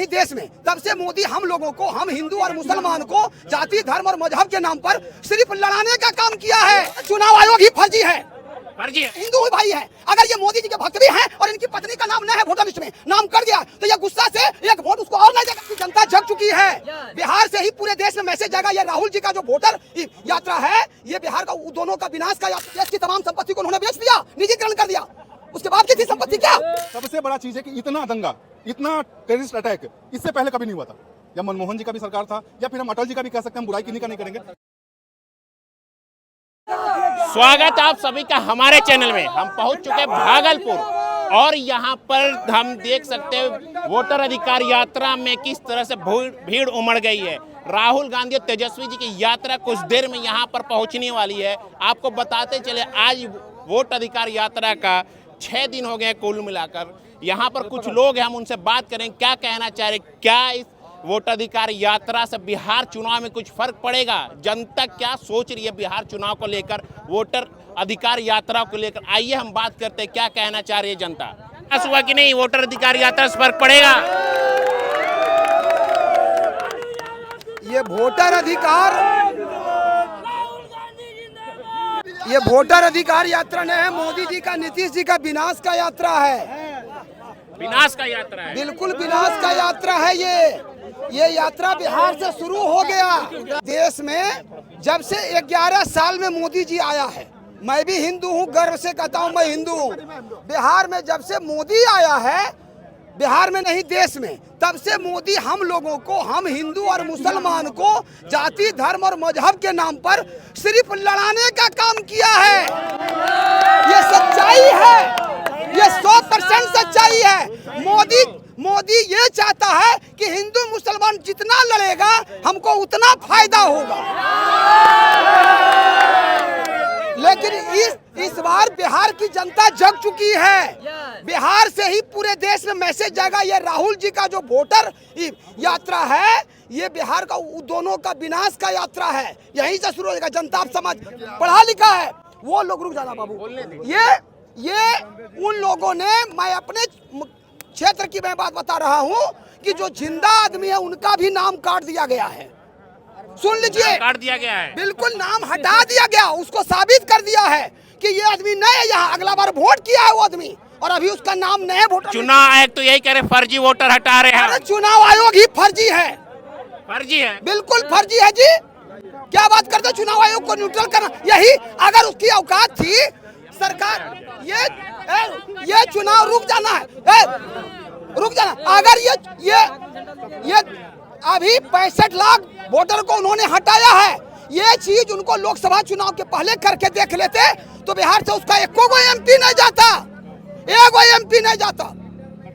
नहीं देश में, तब से मोदी हम लोगों को, हम हिंदू और मुसलमान को जाति धर्म और मजहब के नाम पर सिर्फ लड़ाने का काम किया है। चुनाव आयोग ही फर्जी है, हिंदू भाई है। अगर ये मोदी जी के भक्त भी हैं और इनकी पत्नी का नाम न है वोटर लिस्ट में, नाम कर दिया तो ये गुस्सा से एक वोट उसको और नहीं देगा। जनता जग चुकी है। बिहार से ही पूरे देश में मैसेज जाएगा। ये राहुल जी का जो वोटर यात्रा है, ये बिहार का दोनों का विनाश का यात्रा। देश की तमाम संपत्ति को उन्होंने बेच दिया, निजीकरण कर दिया। उसके बाद की थी संपत्ति क्या? सबसे बड़ा चीज है कि इतना दंगा, इतना टेररिस्ट अटैक इससे पहले कभी नहीं हुआ था। या मनमोहन जी का भी सरकार था, या फिर हम अटल जी का भी कह सकते हैं। हम बुराई किन्हीं का नहीं करेंगे। स्वागत आप सभी का हमारे चैनल में। हम पहुंच चुके भागलपुर और यहां पर हम देख सकते हैं वोटर अधिकार यात्रा में किस तरह से भीड़ उमड़ गई है। राहुल गांधी और तेजस्वी जी की यात्रा कुछ देर में यहां पर पहुंचने वाली है। आपको बताते चले, आज वोट अधिकार यात्रा का 6 दिन हो गए कुल मिलाकर। यहाँ पर कुछ लोग हैं, हम उनसे बात करें क्या कहना चाह रहे, क्या इस वोटाधिकार यात्रा से बिहार चुनाव में कुछ फर्क पड़ेगा, जनता क्या सोच रही है बिहार चुनाव को लेकर, वोटर अधिकार यात्रा को लेकर। आइए हम बात करते हैं क्या कहना चाह रही है जनता। बस हुआ कि नहीं, वोटर अधिकार यात्रा से फर्क पड़ेगा? ये वोटर अधिकार यात्रा नहीं है, मोदी जी का, नीतीश जी का विनाश का यात्रा है। विनाश का यात्रा है, बिल्कुल विनाश का यात्रा है। ये यात्रा बिहार से शुरू हो गया। देश में जब से 11 साल में मोदी जी आया है, मैं भी हिंदू हूँ, गर्व से कहता हूँ मैं हिंदू हूँ। बिहार में जब से मोदी आया है, बिहार में नहीं देश में, तब से मोदी हम लोगों को, हम हिंदू और मुसलमान को जाति धर्म और मजहब के नाम पर सिर्फ लड़ाने का काम किया है। ये सच्चाई है, ये 100% सच्चाई है। मोदी ये चाहता है कि हिंदू मुसलमान जितना लड़ेगा हमको उतना फायदा होगा। लेकिन इस बार बिहार की जनता जग चुकी है। बिहार से ही पूरे देश में मैसेज जाएगा। ये राहुल जी का जो वोटर यात्रा है, ये बिहार का दोनों का विनाश का यात्रा है। यहीं से शुरू होगा। जनता आप समझ, पढ़ा लिखा है वो लोग, रुक जाना बाबू, ये उन लोगों ने, मैं अपने क्षेत्र की मैं बात बता रहा हूँ कि जो जिंदा आदमी है उनका भी नाम काट दिया गया है। सुन लीजिए, काट दिया गया है, बिल्कुल नाम हटा दिया गया। उसको साबित कर दिया है कि ये आदमी नहीं है यहाँ, अगला बार वोट किया है वो आदमी, और अभी उसका नाम नए वोटर। चुनाव आयोग तो यही कह रहे फर्जी वोटर हटा रहे हैं। चुनाव आयोग ही फर्जी है, फर्जी है, बिल्कुल फर्जी है जी। क्या बात करते, चुनाव आयोग को न्यूट्रल करना, यही अगर उसकी औकात थी सरकार। ये चुनाव रुक जाना है, रुक जाना। अगर ये अभी 65 लाख वोटर को उन्होंने हटाया है, ये चीज उनको लोकसभा चुनाव के पहले करके देख लेते तो बिहार से उसका एको एमपी नहीं जाता, एगो एमपी नहीं जाता।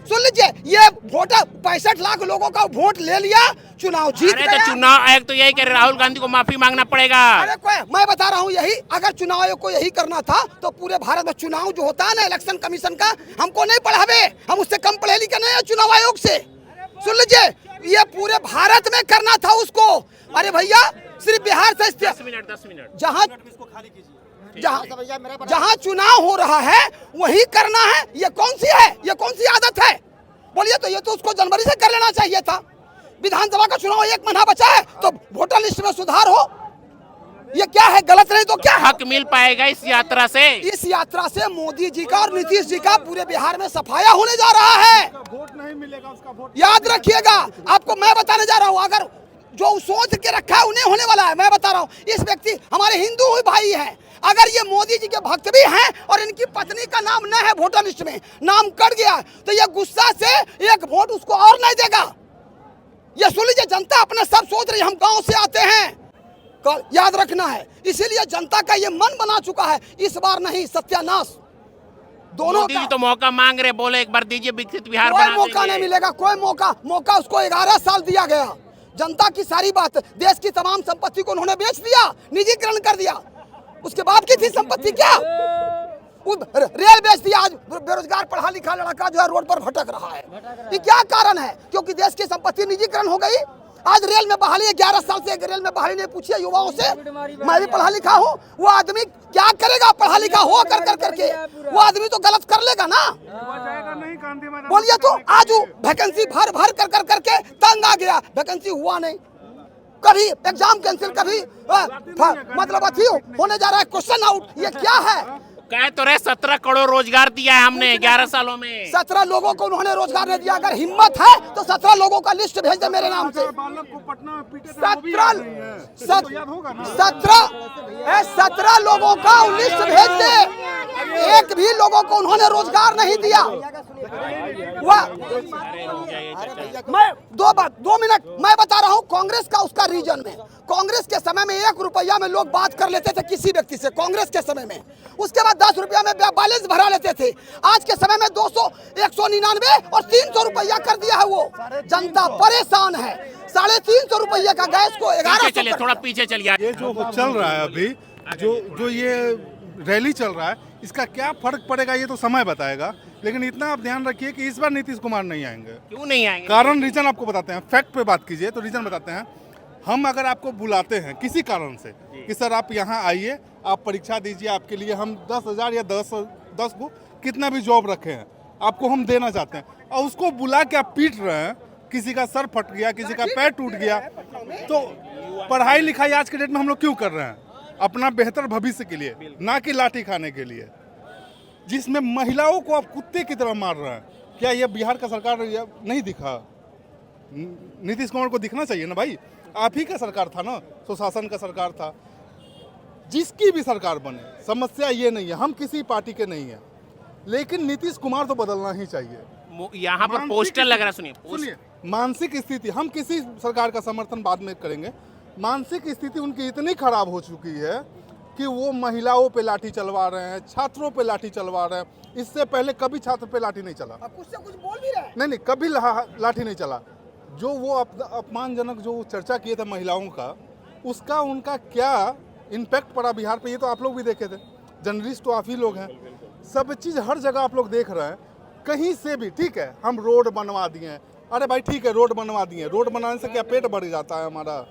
सुन लीजिए, ये वोटर 65 लाख लोगों का वोट ले लिया, चुनाव जीत गया। तो चुनाव आयोग तो यही कह रहे, राहुल गांधी को माफी मांगना पड़ेगा। अरे मैं बता रहा हूँ, यही अगर चुनाव आयोग को यही करना था तो पूरे भारत में चुनाव जो होता है ना, इलेक्शन कमीशन का, हमको नहीं पढ़ावे, हम उससे कम पढ़े लिखे नहीं है चुनाव आयोग से। सुन लीजिए, ये पूरे भारत में करना था उसको। अरे भैया, सिर्फ बिहार से 10 मिनट जहाँ चुनाव हो रहा है वही करना है। ये कौन सी है, ये कौन सी आदत है बोलिए? तो ये तो उसको जनवरी से कर लेना चाहिए था। विधानसभा का चुनाव 1 महीना बचा है तो वोटर लिस्ट में सुधार हो। ये क्या है, गलत नहीं तो क्या हक मिल पाएगा इस यात्रा से? इस यात्रा से मोदी जी का और नीतीश जी का पूरे बिहार में सफाया होने जा रहा है। वोट नहीं मिलेगा उसका वोट। याद रखिएगा, आपको मैं बताने जा रहा हूँ, अगर जो सोच के रखा है उन्हें होने वाला है। मैं बता रहा हूँ, इस व्यक्ति हमारे हिंदू भाई हैं, अगर ये मोदी जी के भक्त भी हैं और इनकी पत्नी का नाम न है वोटर लिस्ट में, नाम कट गया, तो ये गुस्सा से एक वोट उसको और नहीं देगा। ये सुन लीजिए, जनता अपने सब सोच रही है, हम गांव से आते हैं, याद रखना है। इसीलिए जनता का ये मन बना चुका है, इस बार नहीं, सत्यानाश दोनों का। तो मौका मांग रहे, बोले एक बार दीजिए, विकसित बिहार कोई मौका नहीं मिलेगा, कोई मौका उसको 11 साल दिया गया। जनता की सारी बात, देश की तमाम संपत्ति को उन्होंने बेच दिया, निजीकरण कर दिया। उसके बाद की थी संपत्ति क्या? रेल बेच दिया। आज बेरोजगार पढ़ा लिखा लड़का जो है रोड पर भटक रहा है। ये क्या कारण है? क्योंकि देश की संपत्ति निजीकरण हो गई। आज रेल में बहाली, 11 साल से रेल में बहाली नहीं, पूछिए युवाओं से, मैं भी पढ़ा लिखा हूँ। वो आदमी क्या करेगा पढ़ा लिखा हो करके? वो आदमी तो गलत कर लेगा ना। बोलिए तो आज वैकेंसी भर करके जंग आ गया, वैकेंसी हुआ नहीं, कभी एग्जाम कैंसिल, कभी मतलब अथी होने जा रहा है, क्वेश्चन आउट। ये क्या है? कह तो रहे 17 करोड़ रोजगार दिया है हमने 11 सालों में। 17 लोगों को उन्होंने रोजगार नहीं दिया। अगर हिम्मत है तो 17 लोगों का लिस्ट भेज दे मेरे नाम से। 17 लोगों का लिस्ट भेज दे। एक भी लोगों को उन्होंने रोजगार नहीं दिया। मैं 2 मिनट मैं बता रहा हूँ कांग्रेस का उसका रीजन में। कांग्रेस के समय में 1 रुपया में लोग बात कर लेते थे किसी व्यक्ति से, कांग्रेस के समय में। उसके बाद 10 रुपया में बैलेंस भरा लेते थे। आज के समय में 200, 199 और 300 रुपया कर दिया है। वो जनता परेशान है। 350 रुपये का गैस को 1100। चलिए थोड़ा पीछे चलिए। ये जो चल रहा है अभी, जो ये रैली चल रहा है, इसका क्या फर्क पड़ेगा ये तो समय बताएगा। लेकिन इतना आप ध्यान रखिए कि इस बार नीतीश कुमार नहीं आएंगे। क्यों नहीं आएंगे? कारण रीजन आपको बताते हैं। फैक्ट पे बात कीजिए तो रीजन बताते हैं। हम अगर आपको बुलाते हैं किसी कारण से कि सर आप यहाँ आइए, आप परीक्षा दीजिए, आपके लिए हम 10,000 या 10 को कितना भी जॉब रखे हैं आपको हम देना चाहते हैं, और उसको बुला के आप पीट रहे हैं। किसी का सर फट गया, किसी का पैर टूट गया, तो पढ़ाई लिखाई आज के डेट में हम लोग क्यों कर रहे हैं? अपना बेहतर भविष्य के लिए, ना कि लाठी खाने के लिए। जिसमें महिलाओं को आप कुत्ते की तरह मार रहे हैं। क्या यह बिहार का सरकार नहीं दिखा? नीतीश कुमार को दिखना चाहिए ना भाई। आप ही का सरकार था ना, सुशासन का सरकार था। जिसकी भी सरकार बने, समस्या ये नहीं है, हम किसी पार्टी के नहीं है, लेकिन नीतीश कुमार तो बदलना ही चाहिए। यहाँ पर पोस्टर लग रहा है, सुनिए। मानसिक स्थिति, हम किसी सरकार का समर्थन बाद में करेंगे। मानसिक स्थिति उनकी इतनी खराब हो चुकी है कि वो महिलाओं पे लाठी चलवा रहे हैं, छात्रों पे लाठी चलवा रहे हैं। इससे पहले कभी छात्र पे लाठी नहीं चला। कुछ से कुछ बोल भी रहे नहीं, कभी लाठी नहीं चला। जो वो अपमानजनक जो चर्चा किए थे महिलाओं का, उसका उनका क्या इम्पैक्ट पड़ा बिहार पे, ये तो आप लोग भी देखे थे। जर्नलिस्ट तो आप ही लोग हैं। सब चीज़ हर जगह आप लोग देख रहे हैं। कहीं से भी ठीक है, हम रोड बनवा दिए हैं। अरे भाई ठीक है, रोड बनवा दिए, रोड बनाने से क्या पेट भर जाता है हमारा?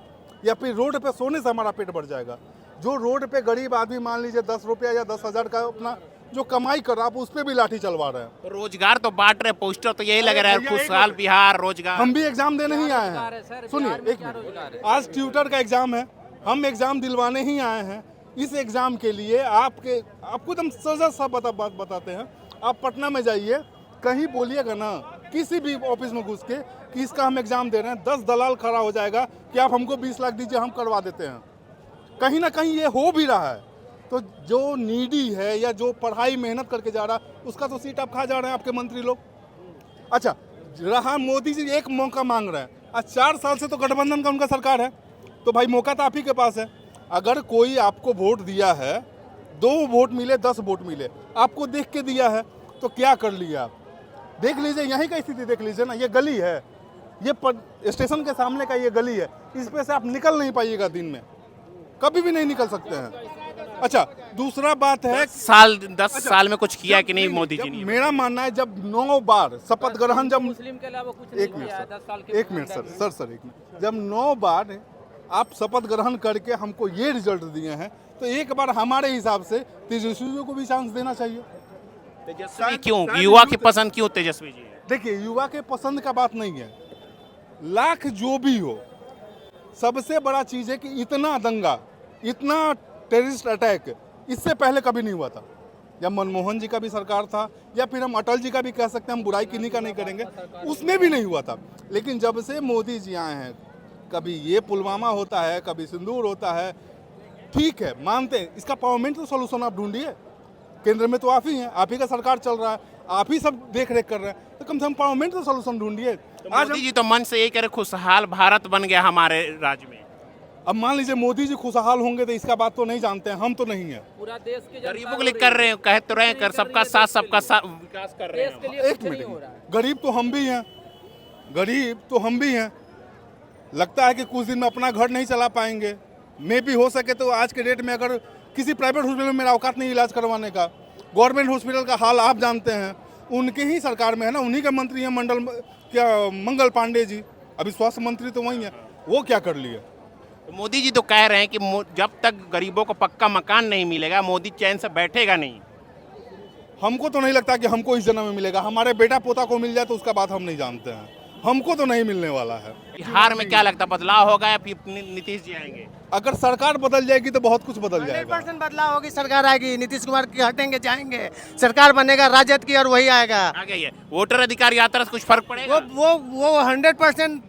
या फिर रोड पे सोने से हमारा पेट भर जाएगा? जो रोड पे गरीब आदमी मान लीजिए 10 रुपया या 10,000 का अपना जो कमाई कर रहा है, आप उस पर भी लाठी चलवा रहे हैं। तो रोजगार तो बांट रहे, पोस्टर तो यही लग रहा है, खुशहाल बिहार रोजगार। हम भी एग्जाम देने ही आए हैं। सुनिए एक मिनट, आज ट्यूटर का एग्जाम है, हम एग्जाम दिलवाने ही आए हैं। इस एग्जाम के लिए आपको एकदम सजा सा बात बताते हैं। आप पटना में जाइए, कहीं बोलिएगा ना किसी भी ऑफिस में घुस के कि इसका हम एग्जाम दे रहे हैं, 10 दलाल खड़ा हो जाएगा कि आप हमको 20 लाख दीजिए, हम करवा देते हैं। कहीं ना कहीं ये हो भी रहा है। तो जो नीडी है या जो पढ़ाई मेहनत करके जा रहा है, उसका तो सीट आप खा जा रहे हैं आपके मंत्री लोग। अच्छा रहा, मोदी जी एक मौका मांग रहे हैं। आज 4 साल से तो गठबंधन का उनका सरकार है, तो भाई मौका तो आप ही के पास है। अगर कोई आपको वोट दिया है, 2 वोट मिले 10 वोट मिले, आपको देख के दिया है, तो क्या कर लिया आप? देख लीजिए, यहीं का स्थिति देख लीजिए ना। ये गली है, ये स्टेशन के सामने का ये गली है, इस पे से आप निकल नहीं पाइएगा, दिन में कभी भी नहीं निकल सकते हैं। अच्छा दूसरा बात है, 10 साल में कुछ किया कि नहीं मोदी जी ने? मेरा मानना है जब 9 बार शपथ ग्रहण, जब मुस्लिम के अलावा कुछ नहीं किया है 10 साल के। एक मिनट सर, जब 9 बार आप शपथ ग्रहण करके हमको ये रिजल्ट दिए हैं, तो एक बार हमारे हिसाब से तेजस्वी को भी चांस देना चाहिए। तेजस्वी क्यों? युवा की पसंद क्यों तेजस्वी जी है? देखिए, युवा के पसंद का बात नहीं है, लाख जो भी हो, सबसे बड़ा चीज है कि इतना दंगा, इतना टेररिस्ट अटैक इससे पहले कभी नहीं हुआ था। जब मनमोहन जी का भी सरकार था, या फिर हम अटल जी का भी कह सकते हैं, हम बुराई किन्हीं का नहीं करेंगे, उसमें भी नहीं हुआ था। लेकिन जब से मोदी जी आए हैं, कभी ये पुलवामा होता है, कभी सिंदूर होता है, ठीक है मानते हैं, इसका परमानेंट तो सोल्यूशन आप ढूंढिए। केंद्र में तो आप ही हैं, आप ही का सरकार चल रहा है, आप ही सब देख रेख कर रहे हैं, तो कम से कम परमानेंट तो सोल्यूशन ढूंढिए। आज मोदी जी तो मन से यही करे खुशहाल भारत बन गया हमारे राज्य में। अब मान लीजिए मोदी जी खुशहाल होंगे तो इसका बात तो नहीं जानते हैं, हम तो नहीं है। पूरा देश के गरीबों के लिए कर रहे हैं, कह तो रहे हैं, कर सबका साथ विकास कर रहे हैं। एक मिनट, गरीब तो हम भी हैं, गरीब तो हम भी हैं। लगता है कि कुछ दिन में अपना घर नहीं चला पाएंगे। मैं भी हो सके तो आज के डेट में अगर किसी प्राइवेट हॉस्पिटल में मेरा औकात नहीं इलाज करवाने का, गवर्नमेंट हॉस्पिटल का हाल आप जानते हैं, उनके ही सरकार में है ना, उन्हीं के मंत्री हैं मंगल पांडे जी, अभी स्वास्थ्य मंत्री तो वही है, वो क्या कर लिए? तो मोदी जी तो कह रहे हैं कि जब तक गरीबों को पक्का मकान नहीं मिलेगा, मोदी चैन से बैठेगा नहीं। हमको तो नहीं लगता कि हमको इस जन्म में मिलेगा। हमारे बेटा पोता को मिल जाए तो उसका बात हम नहीं जानते हैं। हमको तो नहीं मिलने वाला है। बिहार में क्या लगता है, बदलाव होगा या फिर नीतीश जी आएंगे? अगर सरकार बदल जाएगी तो बहुत कुछ बदल जाएगा। 100% बदलाव होगी, सरकार आएगी, नीतीश कुमार की हटेंगे जाएंगे, सरकार बनेगा राजद की और वही आएगा। आ गई है वोटर अधिकार यात्रा से कुछ फर्क पड़ेगा? वो 100%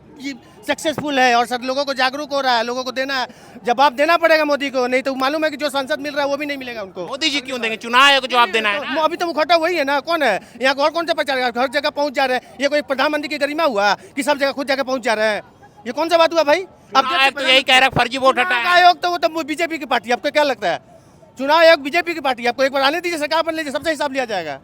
सक्सेसफुल है और सब लोगों को जागरूक हो रहा है, लोगों को देना जवाब देना पड़ेगा मोदी को, नहीं तो मालूम है कि जो सांसद मिल रहा है वो भी नहीं मिलेगा उनको। मोदी जी क्यों देंगे, चुनाव आयोग को जवाब देना है ना। अभी तो मुखौटा वही है ना, कौन है यहाँ और कौन सा प्रचार, हर जगह पहुंच जा रहे हैं। ये कोई प्रधानमंत्री की गरिमा हुआ कि सब जगह खुद जगह पहुंच जा रहे हैं, ये कौन सा बात हुआ भाई? चुनाव आयोग तो यही कह रहा है फर्जी वोट हटाए। आयोग तो वो तो बीजेपी की पार्टी, आपको क्या लगता है? चुनाव आयोग बीजेपी की पार्टी, आपको एक बार आने दीजिए, सरकार बन लीजिए, सबसे हिसाब लिया जाएगा।